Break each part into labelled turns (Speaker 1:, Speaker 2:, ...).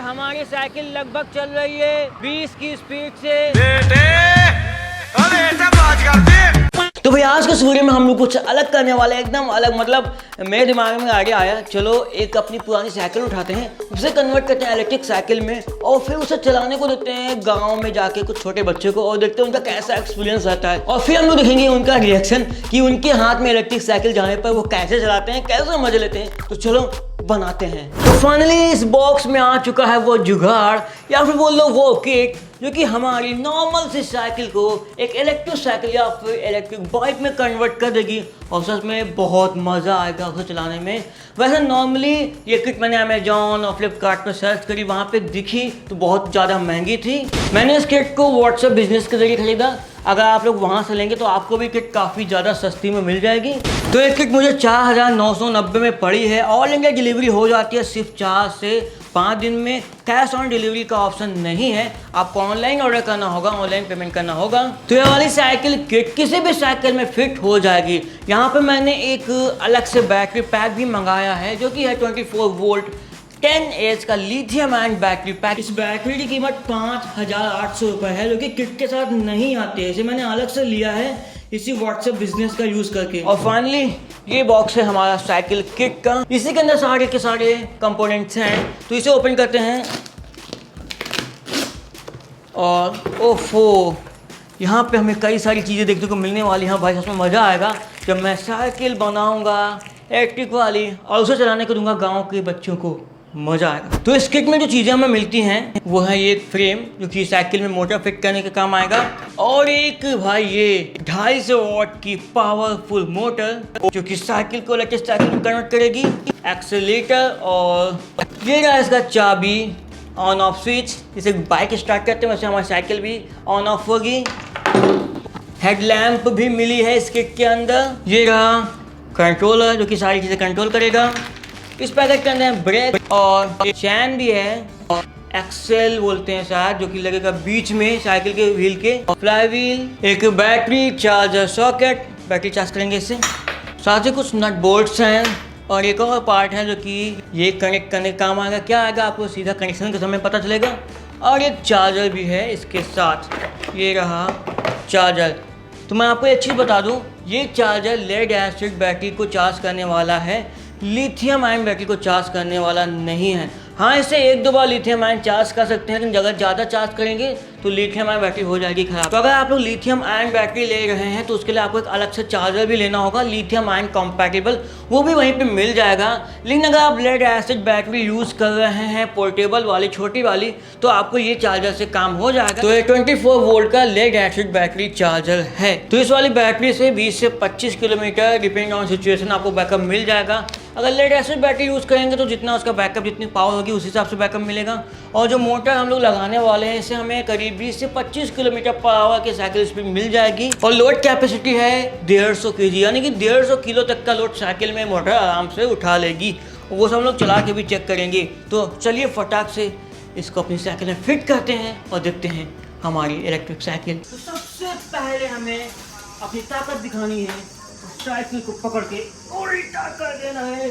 Speaker 1: हमारी साइकिल लगभग चल रही है 20 की स्पीड से। तो भाई आज के वीडियो में हम लोग कुछ अलग करने वाले हैं, एकदम अलग। मतलब मेरे दिमाग में आगे आया, चलो एक अपनी पुरानी साइकिल उठाते हैं, उसे कन्वर्ट करते हैं इलेक्ट्रिक साइकिल में और फिर उसे चलाने को देते हैं गांव में जाके कुछ छोटे बच्चे को और देखते हैं उनका कैसा एक्सपीरियंस रहता है। और फिर हम लोग देखेंगे उनका रिएक्शन कि उनके हाथ में इलेक्ट्रिक साइकिल जाने पर वो कैसे चलाते हैं, कैसे मजे लेते हैं। तो चलो बनाते हैं। तो फाइनली इस बॉक्स में आ चुका है वो जुगाड़ या फिर बोल लो वो किट जो कि हमारी नॉर्मल सी साइकिल को एक इलेक्ट्रिक साइकिल या फिर इलेक्ट्रिक बाइक में कन्वर्ट कर देगी और सच में बहुत मज़ा आएगा उसे चलाने में। वैसे नॉर्मली ये किट मैंने अमेजॉन और फ्लिपकार्ट पर सर्च करी, वहाँ पे दिखी तो बहुत ज़्यादा महंगी थी। मैंने इस किट को व्हाट्सएप बिजनेस के जरिए खरीदा। अगर आप लोग वहाँ से लेंगे तो आपको भी किट काफ़ी ज़्यादा सस्ती में मिल जाएगी। तो एक किट मुझे 4990 में पड़ी है। ऑल इंडिया डिलीवरी हो जाती है सिर्फ 4 से 5 दिन में। कैश ऑन डिलीवरी का ऑप्शन नहीं है, आपको ऑनलाइन ऑर्डर करना होगा, ऑनलाइन पेमेंट करना होगा। तो ये वाली साइकिल किट किसी भी साइकिल में फिट हो जाएगी। यहाँ पे मैंने एक अलग से बैटरी पैक भी मंगाया है जो कि है 24 वोल्ट 10H का लिथियम आयन बैटरी पैक। इस बैटरी की कीमत 5800 रुपये है जो कि किट के साथ नहीं आती है। इसे मैंने अलग से लिया है इसी व्हाट्सएप बिजनेस का यूज करके। और फाइनली ये बॉक्स है हमारा साइकिल किट का। इसी के अंदर सारे के सारे कंपोनेंट्स हैं। तो इसे ओपन करते हैं और ओफो, यहाँ पे हमें कई सारी चीज़ें देखने को मिलने वाली हैं। भाई उसमें मज़ा आएगा जब मैं साइकिल बनाऊंगा इलेक्ट्रिक वाली और उसे चलाने को दूंगा गाँव के बच्चों को, मज़ा आएगा। तो इस किट में जो चीज़ें हमें मिलती हैं वो है ये फ्रेम जो कि साइकिल में मोटर फिट करने के काम आएगा, और एक भाई ये 250 वॉट की पावरफुल मोटर जो कि साइकिल को इलेक्ट्रिक साइकिल में कन्वर्ट करेगी, एक्सेलेरेटर, और ये रहा इसका चाबी, ऑन ऑफ स्विच। इसे बाइक स्टार्ट करते हैं वैसे हमारी साइकिल भी ऑन ऑफ होगी। हेडलैम्प भी मिली है इस किट के अंदर। ये रहा कंट्रोलर जो कि सारी चीज़ें कंट्रोल करेगा। इस पैकेट के अंदर ब्रेक और चैन भी है, और एक्सेल बोलते हैं शायद जो कि लगेगा बीच में साइकिल के व्हील के। फ्लाई व्हील, एक battery charger socket, battery charge करेंगे इससे। साथ ही कुछ नट बोल्ट्स हैं और एक और पार्ट है जो कि ये कनेक्ट करने का काम आएगा। क्या आएगा आपको सीधा कनेक्शन के समय पता चलेगा। और एक चार्जर भी है इसके साथ, ये रहा चार्जर। तो मैं आपको एक चीज़ बता दूँ, ये चार्जर लेड एसिड बैटरी को चार्ज करने वाला है, लिथियम आयन बैटरी को चार्ज करने वाला नहीं है। हाँ, इसे 1-2 बार लिथियम आयन चार्ज कर सकते हैं, लेकिन अगर ज़्यादा चार्ज करेंगे तो लिथियम आयन बैटरी हो जाएगी खराब। तो अगर आप लोग लिथियम आयन बैटरी ले रहे हैं तो उसके लिए आपको एक अलग से चार्जर भी लेना होगा, लिथियम आयन कंपैटिबल, वो भी वहीं पे मिल जाएगा। लेकिन अगर आप लेड एसिड बैटरी यूज़ कर रहे हैं पोर्टेबल वाली, छोटी वाली, तो आपको ये चार्जर से काम हो जाएगा। तो ये 24 वोल्ट का लेड एसिड बैटरी चार्जर है। तो इस वाली बैटरी से 20 से 25 किलोमीटर डिपेंड ऑन सिचुएशन आपको बैकअप मिल जाएगा। अगर लेड एसिड बैटरी यूज़ करेंगे तो जितना उसका बैकअप, जितनी पावर होगी उस हिसाब से बैकअप मिलेगा। और जो मोटर हम लोग लगाने वाले हैं इससे हमें करीब 20 से 25 किलोमीटर पर आवर की साइकिल स्पीड मिल जाएगी। और लोड कैपेसिटी है 150 kg, यानी कि 150 किलो तक का लोड साइकिल में मोटर आराम से उठा लेगी। वो सब हम लोग चला के भी चेक करेंगे। तो चलिए फटाक से इसको अपनी साइकिल में फिट करते हैं और देखते हैं हमारी इलेक्ट्रिक साइकिल। तो सबसे पहले हमें अपनी ताकत दिखानी है, साइकिल को पकड़ के उल्टा कर देना है।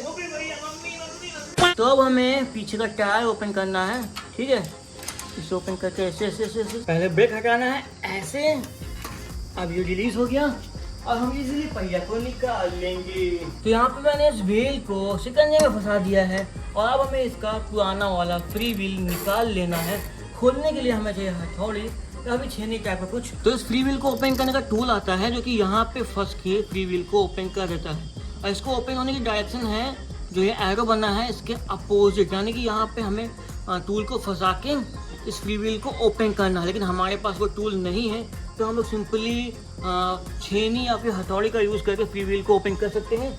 Speaker 1: तो अब हमें पीछे का टायर ओपन करना है, ठीक है। इसे ओपन करके ऐसे ऐसे ऐसे पहले ब्रेक हटाना है ऐसे। अब ये रिलीज हो गया और हम इजीली पहिया को निकाल लेंगे। तो यहाँ पे मैंने इस व्हील को शिकंजे में फंसा दिया है और अब हमें इसका पुराना वाला फ्री व्हील निकाल लेना है। खोलने के लिए हमें चाहिए हथौड़ी, अभी छेनी टाइप का कुछ। तो इस फ्री व्हील को ओपन करने का टूल आता है जो कि यहाँ पे फंस के फ्री व्हील को ओपन कर देता है। और इसको ओपन होने की डायरेक्शन है जो ये एरो बना है इसके अपोजिट, यानी कि यहाँ पे हमें टूल को फंसा के इस फ्री व्हील को ओपन करना है। लेकिन हमारे पास वो टूल नहीं है तो हम लोग सिंपली छेनी या फिर हथौड़ी का यूज़ करके फ्री व्हील को ओपन कर सकते हैं।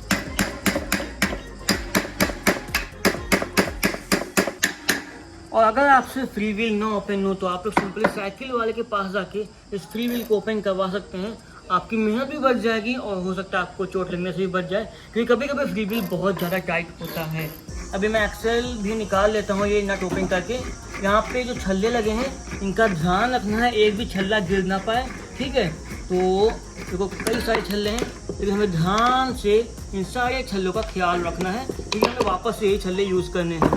Speaker 1: और अगर आपसे फ्री व्हील ना ओपन हो तो आप लोग सिंपली साइकिल वाले के पास जाके इस फ्री व्हील को ओपन करवा सकते हैं। आपकी मेहनत भी बच जाएगी और हो सकता है आपको चोट लगने से भी बच जाए, क्योंकि कभी कभी फ्री व्हील बहुत ज़्यादा टाइट होता है। अभी मैं एक्सेल भी निकाल लेता हूँ ये नट ओपन करके। यहाँ पे जो छल्ले लगे हैं इनका ध्यान रखना है, एक भी छल्ला गिर ना पाए, ठीक है। तो देखो कई सारे छल्ले हैं, लेकिन हमें ध्यान से इन सारे छल्लों का ख्याल रखना है, क्योंकि हमें वापस से यही छल्ले यूज़ करने हैं।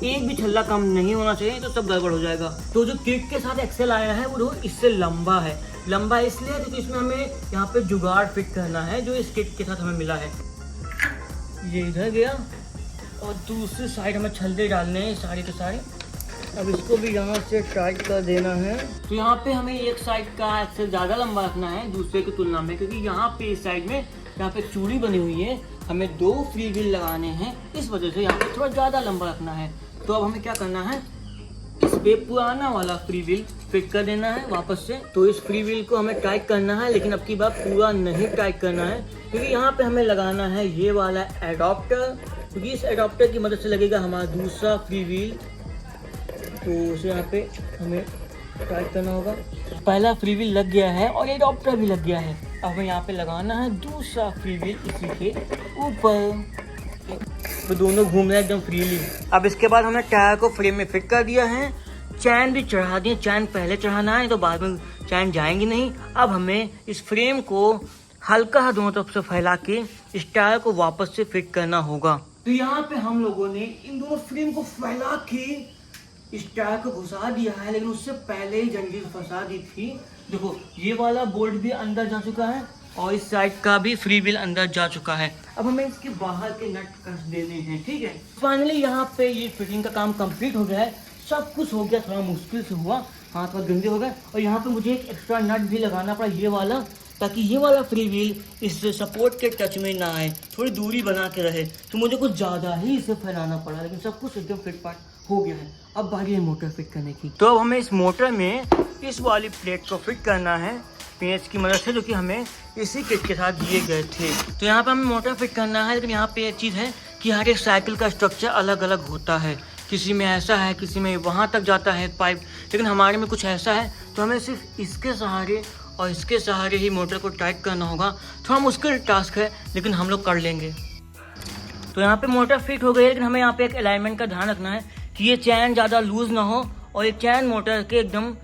Speaker 1: एक भी छल्ला कम नहीं होना चाहिए, तो सब गड़बड़ हो जाएगा। तो जो किट के साथ एक्सेल आया है वो इससे लंबा है। लंबा इसलिए क्योंकि इसमें हमें यहाँ पे जुगाड़ फिट करना है जो इस किट के साथ हमें मिला है। ये इधर गया और दूसरी साइड हमें छल्ले डालने हैं सारे के सारे। अब इसको भी यहाँ से टाइट कर देना है। तो यहाँ पे हमें एक साइड का एक्सेल ज़्यादा लंबा रखना है दूसरे की तुलना में, क्योंकि यहाँ पे इस साइड में यहाँ पे चूड़ी बनी हुई है, हमें 2 फ्री व्हील लगाने हैं, इस वजह से यहाँ पे थोड़ा ज़्यादा लंबा रखना है। तो अब हमें क्या करना है, इस पे पुराना वाला फ्री व्हील फिट कर देना है वापस से। तो इस फ्री व्हील को हमें टाइट करना है, लेकिन अब की बार पूरा नहीं टाइट करना है, क्योंकि यहाँ पे हमें लगाना है ये वाला एडाप्टर, क्योंकि इस एडाप्टर की मदद से लगेगा हमारा दूसरा फ्री व्हील। तो उसे यहाँ पे हमें टाइट करना होगा। पहला फ्री व्हील लग गया है और एडाप्टर भी लग गया है। अब हमें यहाँ पे लगाना है दूसरा फ्री व्हील इसी के ऊपर, तो दोनों घूम रहे हैं एकदम फ्रीली। अब इसके बाद हमने टायर को फ्रेम में फिट कर दिया है, चैन भी चढ़ा दिए। चैन पहले चढ़ाना है तो बाद में चैन जाएंगी नहीं। अब हमें इस फ्रेम को हल्का दोनों तरफ से फैला के इस टायर को वापस से फिट करना होगा। तो यहाँ पे हम लोगों ने इन दोनों फ्रेम को फैला के इस टायर को घुसा दिया है, लेकिन उससे पहले ही जंजीर फंसा दी थी। देखो ये वाला बोल्ट भी अंदर जा चुका है और इस साइड का भी फ्री व्हील अंदर जा चुका है। अब हमें इसके बाहर के नट कस देने हैं, ठीक है। फाइनली यहाँ पे ये फिटिंग का काम कंप्लीट हो गया है, सब कुछ हो गया। थोड़ा मुश्किल से हुआ, हाथ थोड़ा गंदे हो गए। और यहाँ पे मुझे एक एक्स्ट्रा नट भी लगाना पड़ा, ये वाला, ताकि ये वाला फ्री व्हील इस सपोर्ट के टच में ना आए, थोड़ी दूरी बना के रहे। तो मुझे कुछ ज़्यादा ही इसे फैलाना पड़ा, लेकिन सब कुछ एकदम फिट फाट हो गया है। अब बारी है मोटर फिट करने की। तो अब हमें इस मोटर में इस वाली प्लेट को फिट करना है पेंच की मदद से, जो कि हमें इसी किट के साथ दिए गए थे। तो यहाँ पे हमें मोटर फिट करना है, लेकिन यहाँ पे एक चीज़ है कि हर एक साइकिल का स्ट्रक्चर अलग अलग होता है। किसी में ऐसा है, किसी में वहाँ तक जाता है पाइप, लेकिन हमारे में कुछ ऐसा है। तो हमें सिर्फ इसके सहारे और इसके सहारे ही मोटर को टाइट करना होगा। थोड़ा मुश्किल टास्क है, लेकिन हम लोग कर लेंगे। तो यहाँ पे मोटर फिट हो गई है, लेकिन हमें यहाँ पे एक अलाइनमेंट का ध्यान रखना है कि ये चैन ज़्यादा लूज ना हो और ये चैन मोटर के एकदम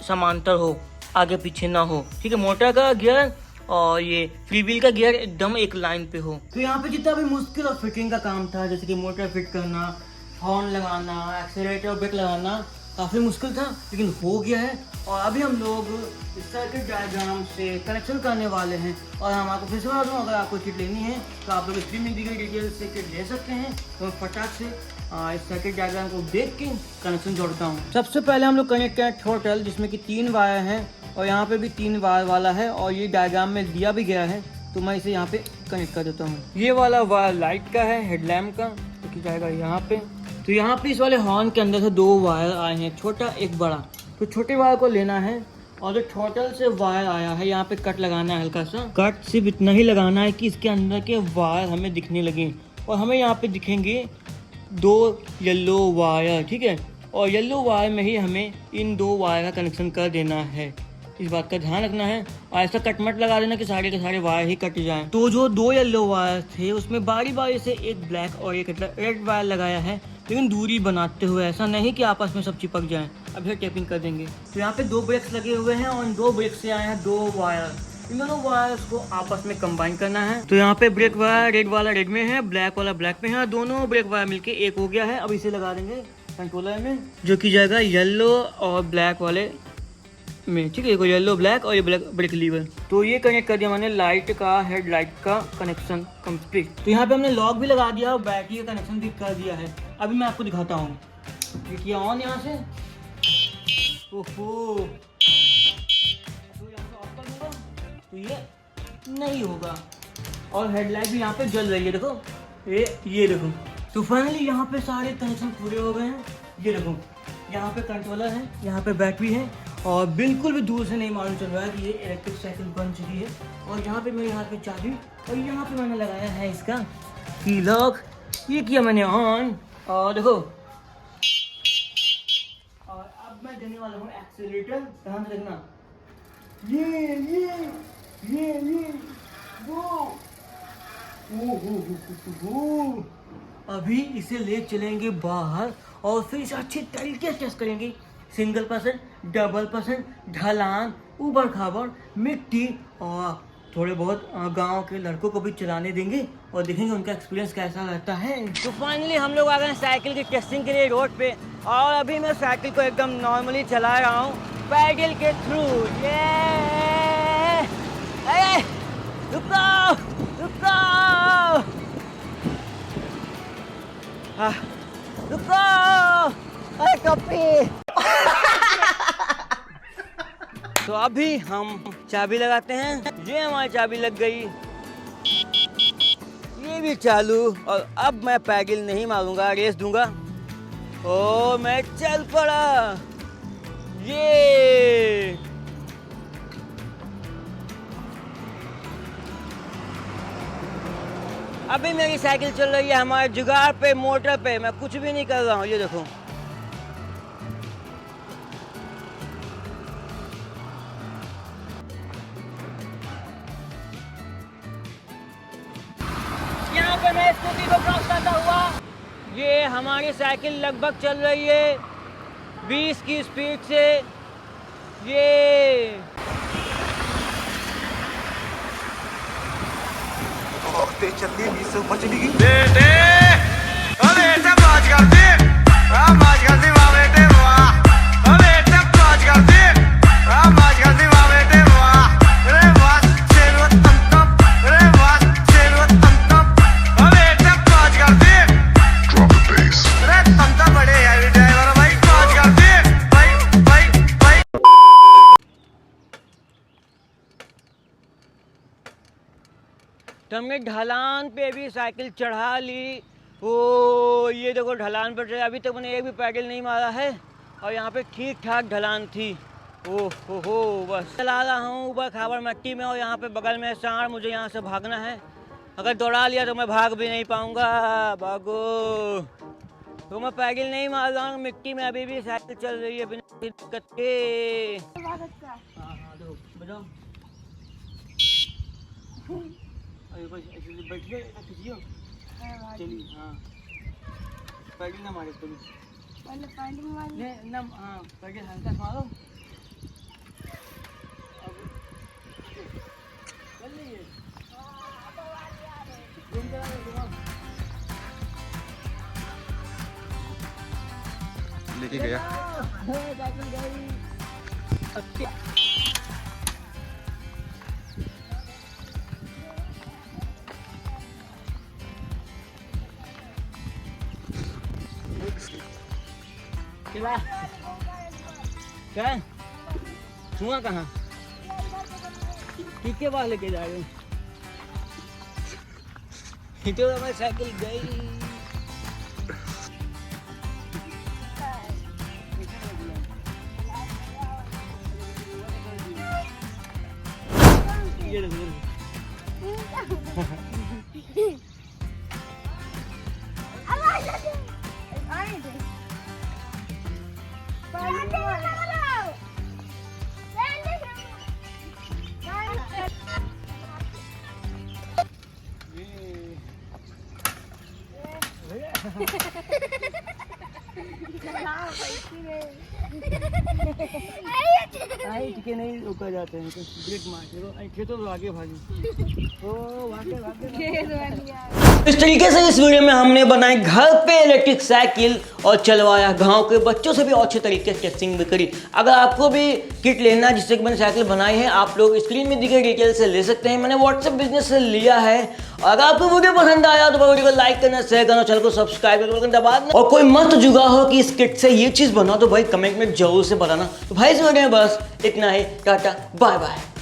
Speaker 1: समांतर हो, आगे पीछे ना हो, ठीक है। मोटर का गियर और ये फ्री व्हील का गियर एकदम एक लाइन पे हो। तो यहाँ पे जितना भी मुश्किल और फिटिंग का काम था, जैसे कि मोटर फिट करना, हॉर्न लगाना, एक्सीलरेटर और ब्रेक लगाना, काफ़ी मुश्किल था, लेकिन हो गया है। और अभी हम लोग इस सर्किट डायग्राम से कनेक्शन करने वाले हैं। और हम आपको फिर से बता दूँ, अगर आपको किट लेनी है तो आप लोग स्क्रीन में दी गई डिटेल से किट ले सकते हैं। तो फटाक से इस सर्किट डायग्राम को देख के कनेक्शन जोड़ता हूँ। सबसे पहले हम लोग कनेक्ट करें टोटल, जिसमें कि 3 वायर हैं और यहाँ पे भी 3 वायर वाला है, और ये डायग्राम में दिया भी गया है। तो मैं इसे यहाँ पे कनेक्ट कर देता हूँ। ये वाला वायर लाइट का है, हेडलैम्प का, तो कि जाएगा यहाँ पे। तो यहाँ पे इस वाले हॉर्न के अंदर से 2 वायर आए हैं, छोटा एक बड़ा। तो छोटे वायर को लेना है, और जो टोटल से वायर आया है यहाँ पे कट लगाना है, हल्का सा कट सिर्फ इतना ही लगाना है कि इसके अंदर के वायर हमें दिखने लगे। और हमें यहाँ पे दिखेंगे 2 येलो वायर, ठीक है। और येलो वायर में ही हमें इन 2 वायर का कनेक्शन कर देना है, इस बात का ध्यान रखना है। और ऐसा कट मत लगा देना कि सारे के सारे वायर ही कट जाएं। तो जो 2 येलो वायर थे उसमें बारी बारी से एक ब्लैक और एक रेड वायर लगाया है, लेकिन दूरी बनाते हुए, ऐसा नहीं कि आपस में सब चिपक जाएं। अभी टेपिंग कर देंगे। तो यहाँ पे 2 ब्रेक्स लगे हुए हैं और इन 2 ब्रेक से आए हैं 2 वायर। इन दोनों वायर्स को आपस में कंबाइन करना है। तो यहाँ पे ब्रेक वायर रेड वाला रेड में है, ब्लैक वाला ब्लैक में है, दोनों ब्रेक वायर मिलके एक हो गया है। अब इसे लगा देंगे कंट्रोलर में, जो कि जाएगा येलो और ब्लैक वाले में, ठीक है। येलो ब्लैक और ये ब्लैक ब्रेक लीवर। तो ये कनेक्ट कर दिया मैंने लाइट का, हेडलाइट का कनेक्शन कंप्लीट। तो यहाँ पे हमने लॉक भी लगा दिया और बैटरी का कनेक्शन भी कर दिया है। अभी मैं आपको दिखाता हूँ, ये किया ऑन यहाँ से। ओहो, तो यहाँ से ऑफ कर दूंगा तो ये नहीं होगा। और हेडलाइट भी यहाँ पे जल रही है, देखो ये देखो। तो फाइनली यहाँ पे सारे कनेक्शन पूरे हो गए हैं। ये देखो, यहाँ पे कंट्रोलर है, यहाँ पे बैटरी है, और बिल्कुल भी दूर से नहीं मालूम चल रहा है कि ये इलेक्ट्रिक साइकिल बन चुकी है। और यहाँ पे मेरे हाथ में चाबी, और यहाँ पे मैंने लगाया है इसका की लॉक। ये किया मैंने ऑन, और देखो। और अब मैं देने वाला हूँ एक्सीलरेटर, ध्यान से देखना। ये वो अभी इसे ले चलेंगे बाहर और फिर इसे अच्छी तरीके से टेस्ट करेंगे। सिंगल परसेंट, डबल परसेंट, ढलान, ऊबड़ खाबड़, मिट्टी, और थोड़े बहुत गांव के लड़कों को भी चलाने देंगे और देखेंगे उनका एक्सपीरियंस कैसा रहता है। तो फाइनली हम लोग आ गए साइकिल की टेस्टिंग के लिए रोड पे, और अभी मैं साइकिल को एकदम नॉर्मली चला रहा हूँ पैडल के थ्रू। ये रुको रुको रुको, अरे कपी। तो अभी हम चाबी लगाते हैं। ये हमारी चाबी लग गई, ये भी चालू, और अब मैं पैडल नहीं मारूंगा, रेस दूंगा। ओ मैं चल पड़ा। ये अभी मेरी साइकिल चल रही है हमारे जुगाड़ पे, मोटर पे। मैं कुछ भी नहीं कर रहा हूँ, ये देखो। यहाँ पे मैं स्कूटी को क्रॉस करता हुआ, ये हमारी साइकिल लगभग चल रही है 20 की स्पीड से। ये
Speaker 2: तेज चलती है, 20 से ऊपर चली गई। बेटे ओ बेटा मौज कर दे, मौज कर दे वाह बेटे वाह। ओ बेटा मौज कर दे, मौज कर दे वाह बेटे वाह। अरे वाह शेरो तम तम, अरे वाह शेरो तम तम। ओ बेटा मौज कर दे, ड्रॉप द बेस। अरे तम तम बड़े हैवी ड्राइवर भाई, मौज कर दे भाई भाई भाई।
Speaker 1: तो हमने ढलान पे भी साइकिल चढ़ा ली। ओ ये देखो ढलान पर चढ़े, अभी तक मैंने एक भी पैडल नहीं मारा है, और यहाँ पे ठीक ठाक ढलान थी। ओ हो बस चला रहा हूँ ऊपर खाबर मट्टी में, और यहाँ पे बगल में सांड, मुझे यहाँ से भागना है। अगर दौड़ा लिया तो मैं भाग भी नहीं पाऊँगा। भागो। तो मैं पैडल नहीं मार रहा हूँ, मिट्टी में अभी भी साइकिल चल रही है बिना दिक्कत के। हाँ देखो बजाओ। बैठिए खींचिए, चलिए। हाँ पैडल ना मारे तुम, ना हाँ पैडल हल्का मारो। अब चल रही है,
Speaker 2: लेके गया।
Speaker 1: क्या धुआं कहाँ, किसके पास लेके जा रहे हो? तो हमारी साइकिल गई। ये देखो के नहीं रुका जाते हैं, ब्रेक मारते तो आगे भागी। इस तरीके से इस वीडियो में हमने बनाई घर पे इलेक्ट्रिक साइकिल और चलवाया, गांव के बच्चों से भी अच्छे तरीके से टेस्टिंग भी करी। अगर आपको भी किट लेना है जिससे कि मैंने साइकिल बनाई है, आप लोग स्क्रीन में दी गई डिटेल से ले सकते हैं। मैंने व्हाट्सएप बिजनेस से लिया है। अगर आपको वीडियो पसंद आया तो वीडियो को लाइक करना, शेयर करना, चैनल को सब्सक्राइब करना दबा देना। और कोई मस्त जुगाड़ हो कि इस किट से ये चीज़ बनाओ तो भाई कमेंट में जरूर से बताना। तो भाई इस वीडियो में बस इतना ही। Tata bye bye.